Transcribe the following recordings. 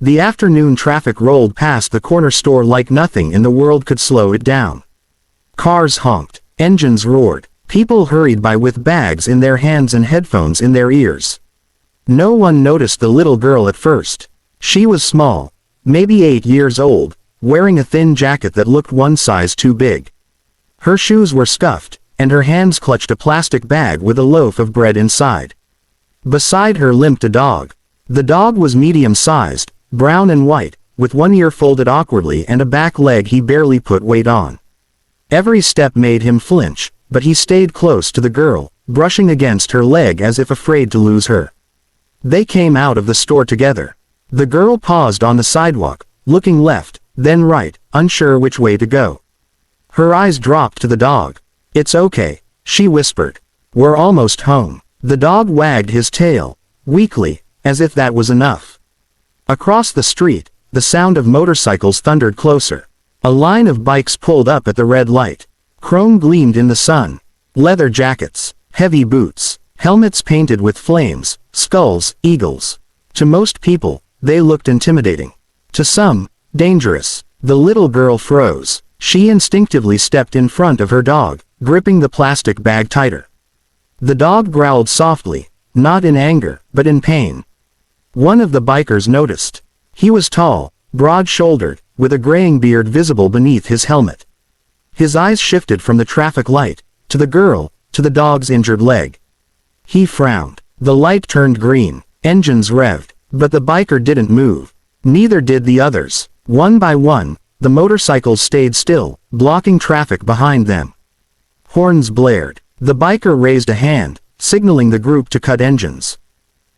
The afternoon traffic rolled past the corner store like nothing in the world could slow it down. Cars honked, engines roared, people hurried by with bags in their hands and headphones in their ears. No one noticed the little girl at first. She was small, maybe 8 years old, wearing a thin jacket that looked one size too big. Her shoes were scuffed, and her hands clutched a plastic bag with a loaf of bread inside. Beside her limped a dog. The dog was medium-sized, brown and white, with one ear folded awkwardly and a back leg he barely put weight on. Every step made him flinch, but he stayed close to the girl, brushing against her leg as if afraid to lose her. They came out of the store together. The girl paused on the sidewalk, looking left, then right, unsure which way to go. Her eyes dropped to the dog. "It's okay," she whispered. "We're almost home." The dog wagged his tail, weakly, as if that was enough. Across the street, the sound of motorcycles thundered closer. A line of bikes pulled up at the red light. Chrome gleamed in the sun. Leather jackets, heavy boots, helmets painted with flames, skulls, eagles. To most people, they looked intimidating. To some, dangerous. The little girl froze. She instinctively stepped in front of her dog, gripping the plastic bag tighter. The dog growled softly, not in anger, but in pain. One of the bikers noticed. He was tall, broad-shouldered, with a graying beard visible beneath his helmet. His eyes shifted from the traffic light, to the girl, to the dog's injured leg. He frowned. The light turned green, engines revved, but the biker didn't move. Neither did the others. One by one, the motorcycles stayed still, blocking traffic behind them. Horns blared. The biker raised a hand, signaling the group to cut engines.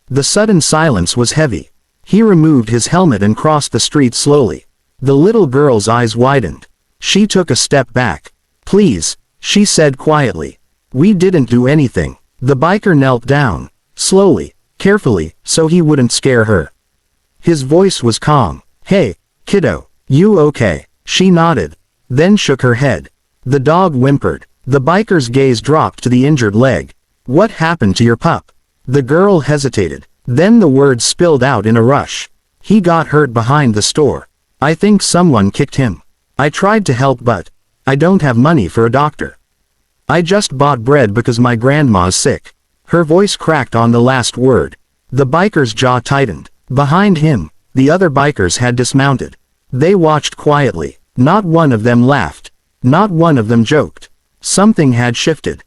The sudden silence was heavy. He removed his helmet and crossed the street slowly. The little girl's eyes widened. She took a step back. "Please," she said quietly. "We didn't do anything." The biker knelt down, slowly, carefully, so he wouldn't scare her. His voice was calm. "Hey, kiddo, you okay?" She nodded, then shook her head. The dog whimpered. The biker's gaze dropped to the injured leg. "What happened to your pup?" The girl hesitated. Then the words spilled out in a rush. "He got hurt behind the store. I think someone kicked him. I tried to help but I don't have money for a doctor. I just bought bread because my grandma's sick." Her voice cracked on the last word. The biker's jaw tightened. Behind him, the other bikers had dismounted. They watched quietly. Not one of them laughed. Not one of them joked. Something had shifted.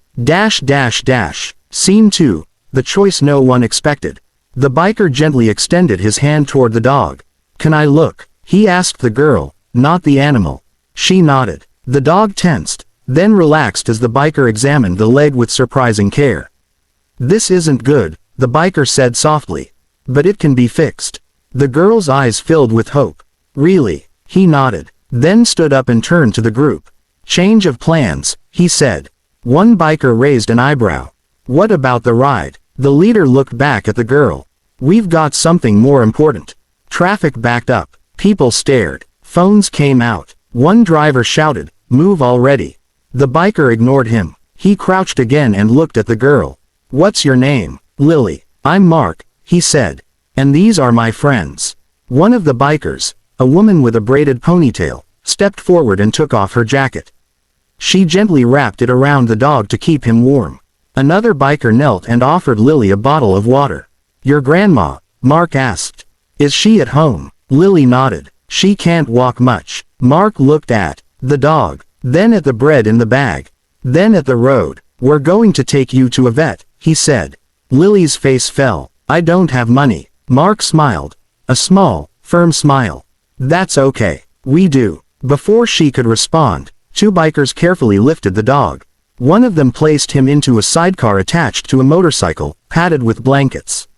Scene 2. The choice no one expected. The biker gently extended his hand toward the dog. "Can I look?" he asked the girl, not the animal. She nodded. The dog tensed, then relaxed as the biker examined the leg with surprising care. "This isn't good," the biker said softly. "But it can be fixed." The girl's eyes filled with hope. "Really?" He nodded, then stood up and turned to the group. "Change of plans," he said. One biker raised an eyebrow. "What about the ride?" The leader looked back at the girl. "We've got something more important." Traffic backed up. People stared. Phones came out. One driver shouted, "Move already." The biker ignored him. He crouched again and looked at the girl. "What's your name?" "Lily." "I'm Mark," he said. "And these are my friends." One of the bikers, a woman with a braided ponytail, stepped forward and took off her jacket. She gently wrapped it around the dog to keep him warm. Another biker knelt and offered Lily a bottle of water. "Your grandma?" Mark asked. "Is she at home?" Lily nodded. "She can't walk much." Mark looked at the dog, then at the bread in the bag, then at the road. "We're going to take you to a vet," he said. Lily's face fell. "I don't have money." Mark smiled. A small, firm smile. "That's okay. We do." Before she could respond, two bikers carefully lifted the dog. One of them placed him into a sidecar attached to a motorcycle, padded with blankets.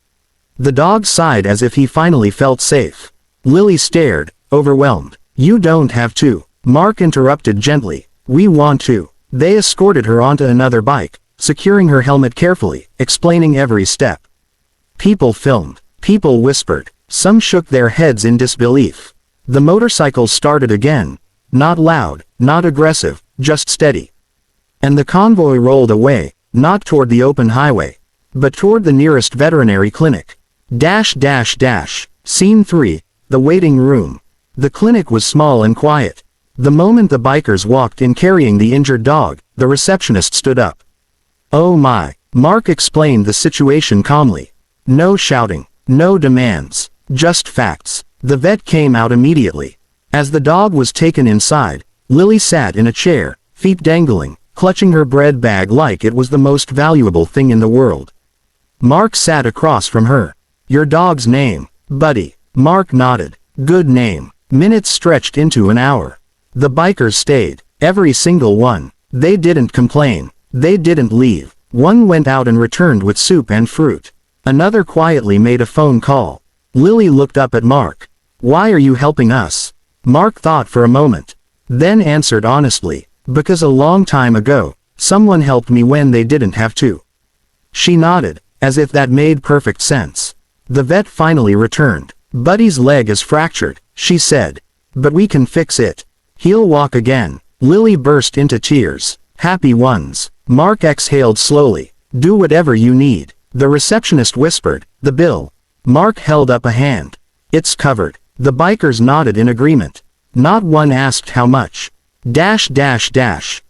The dog sighed as if he finally felt safe. Lily stared, overwhelmed. "You don't have to," Mark interrupted gently. "We want to." They escorted her onto another bike, securing her helmet carefully, explaining every step. People filmed. People whispered. Some shook their heads in disbelief. The motorcycles started again. Not loud, not aggressive, just steady. And the convoy rolled away, not toward the open highway, but toward the nearest veterinary clinic. Scene 3. The waiting room. The clinic was small and quiet. The moment the bikers walked in carrying the injured dog, the receptionist stood up. "Oh my," Mark explained the situation calmly. "No shouting, no demands, just facts." The vet came out immediately. As the dog was taken inside, Lily sat in a chair, feet dangling, clutching her bread bag like it was the most valuable thing in the world. Mark sat across from her. "Your dog's name?" "Buddy." Mark nodded. "Good name." Minutes stretched into an hour. The bikers stayed. Every single one. They didn't complain. They didn't leave. One went out and returned with soup and fruit. Another quietly made a phone call. Lily looked up at Mark. "Why are you helping us?" Mark thought for a moment. Then answered honestly, "Because a long time ago, someone helped me when they didn't have to." She nodded, as if that made perfect sense. The vet finally returned. "Buddy's leg is fractured," she said. "But we can fix it. He'll walk again." Lily burst into tears. "Happy ones." Mark exhaled slowly. "Do whatever you need." The receptionist whispered, "The bill." Mark held up a hand. "It's covered." The bikers nodded in agreement. Not one asked how much.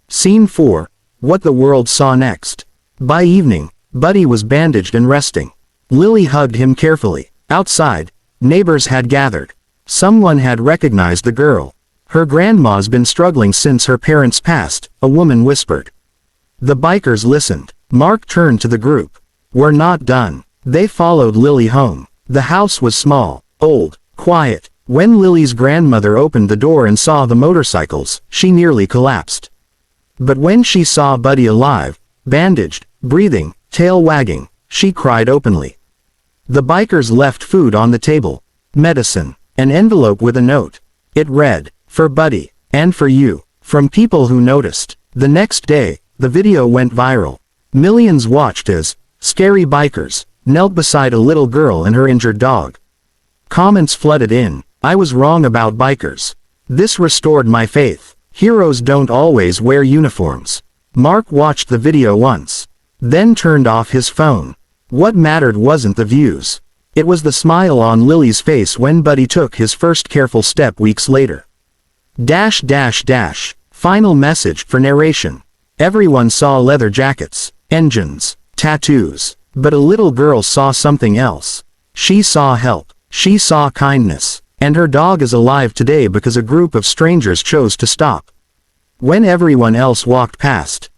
Scene 4. What the world saw next. By evening, Buddy was bandaged and resting. Lily hugged him carefully. Outside, neighbors had gathered. Someone had recognized the girl. "Her grandma's been struggling since her parents passed," a woman whispered. The bikers listened. Mark turned to the group. "We're not done." They followed Lily home. The house was small, old, quiet. When Lily's grandmother opened the door and saw the motorcycles, she nearly collapsed. But when she saw Buddy alive, bandaged, breathing, tail wagging, she cried openly. The bikers left food on the table. Medicine. An envelope with a note. It read, "For Buddy, and for you." From people who noticed. The next day, the video went viral. Millions watched as scary bikers knelt beside a little girl and her injured dog. Comments flooded in. "I was wrong about bikers. This restored my faith. Heroes don't always wear uniforms." Mark watched the video once. Then turned off his phone. What mattered wasn't the views. It was the smile on Lily's face when Buddy took his first careful step weeks later. Final message for narration. Everyone saw leather jackets, engines, tattoos. But a little girl saw something else. She saw help. She saw kindness. And her dog is alive today because a group of strangers chose to stop. When everyone else walked past.